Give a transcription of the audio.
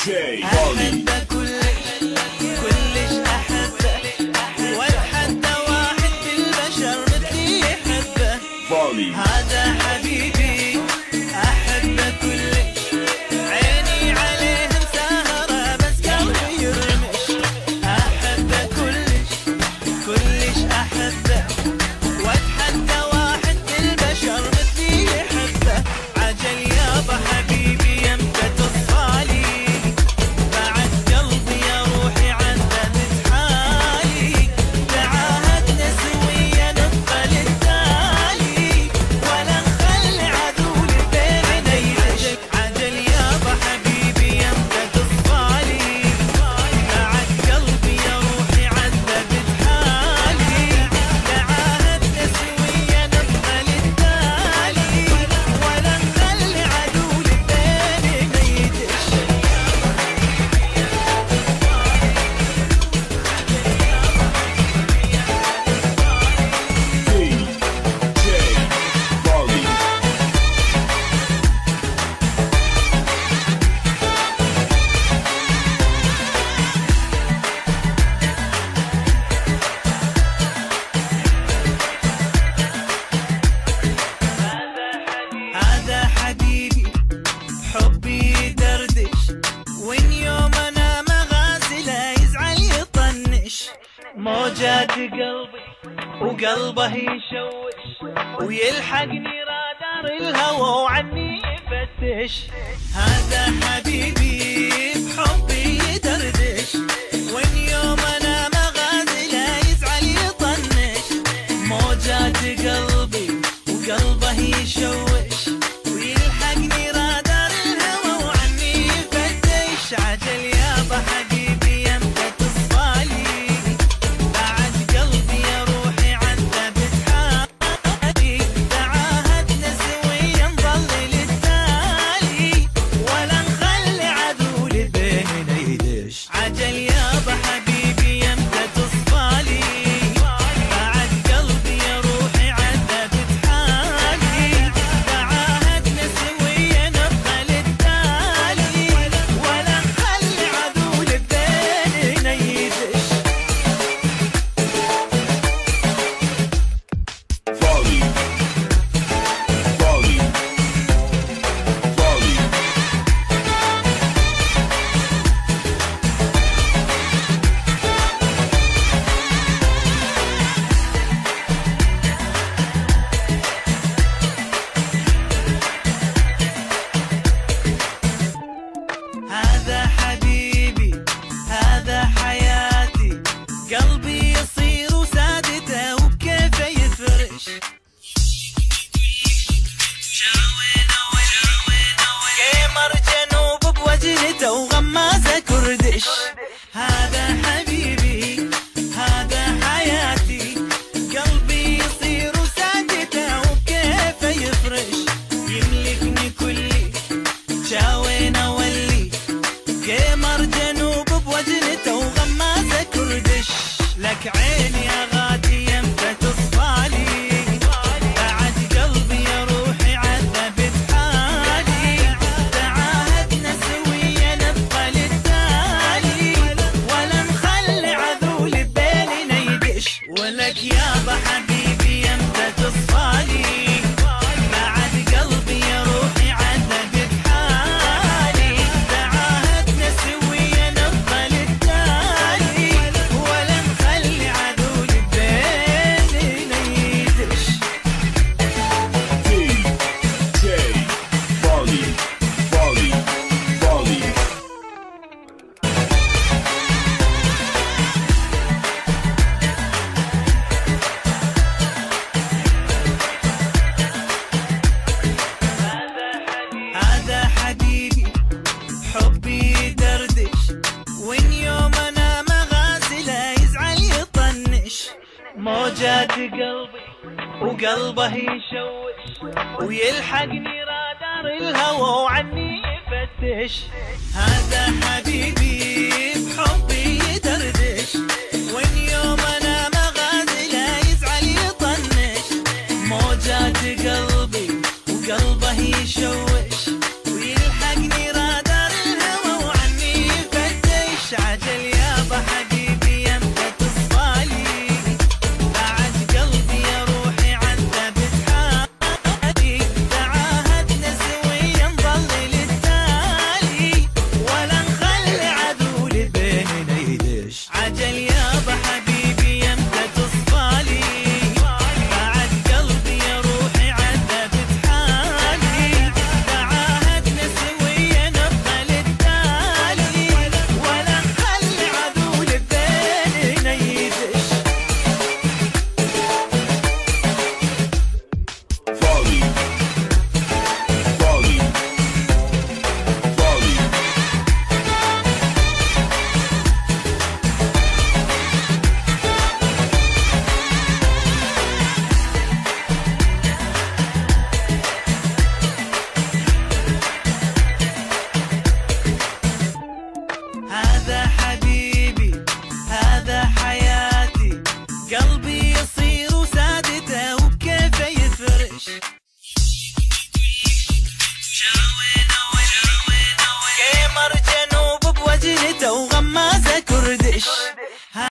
أحبه كلش أحبه، وأتحدى واحد بالبشر مثلي يحبه. هذا حبيبي أحبه كلش، عيني عليه مسهرة بس قلبي يرمش. أحبه كلش أحبه، وأتحدى واحد بالبشر مثلي يحبه. عجل يابا حبيبي يمتى تصفالي، بعد قلبي يا روحي عذبت حالي. تعاهدنا سويا نبقى للتالي، ولا نخلي عدول بيننا يعيش. عجل يابا حبيبي يمتى تصفالي، بعد قلبي يا روحي عذبت حالي. تعاهدنا سويا نبقى للتالي، ولا نخلي عدول بيننا يدش. هذا حبيبي حبي يدردش، وين يوم انا مغازله يزعل يطنش. موجات قلبي وقلبه يشوش، ويلحقني رادار الهوى وعني يفتش. هذا حبيبي بحبي يدردش، وين يوم انا مغازله يزعل يطنش. موجات قلبي وقلبه يشوش، ويلحقني رادار الهوى وعني يفتش. عجل يابا حبيبي يمتى تصفالي، بعد قلبي يا روحي عذبت حالي. تعاهدنا سويا نظل للتالي، ولا نخلي عدول بيننا يدش. عجل يابا حبيبي يمتى تصفالي، بعد قلبي يا روحي عذبت حالي. تعاهدنا سويا نبقى للتالي، ولا نخلي عدول بيننا يدش. هذا حبيبي هذا حياتي، قلبي يصير وسادته وبكيفه يفرش. قمر جنوب بوجهته وغمازه كردش. هذا حبيبي هذا حياتي، قلبي يصير وسادته وبكيفه يفرش. يملكني كلي شاوين اولي، قمر جنوب بوجهته وغمازه كردش. لك عيني يا غادي يمتى تصفالي، بعد قلبي يا روحي عذبت حالي. تعاهدنا سويا نبقى للتالي، ولا نخلي عذول بيننا يدش. ولك يابا حبيبي يمتى تصفالي، بعد قلبي يا روحي عذبت حالي. تعاهدنا سويا نبقى للتالي، ولا نخلي عدول بيننا يدش. هذا حبيبي حبي يدردش، وين يوم انا مغازله يزعل يطنش. موجات قلبي وقلبه يشوش، ويلحقني رادار الهوى وعني يفتش. هذا حبيبي بحبي يدردش، وين يوم انا مغازله يزعل يطنش. موجات قلبي وقلبه يشوش، ويلحقني رادار الهوى وعني وغمازة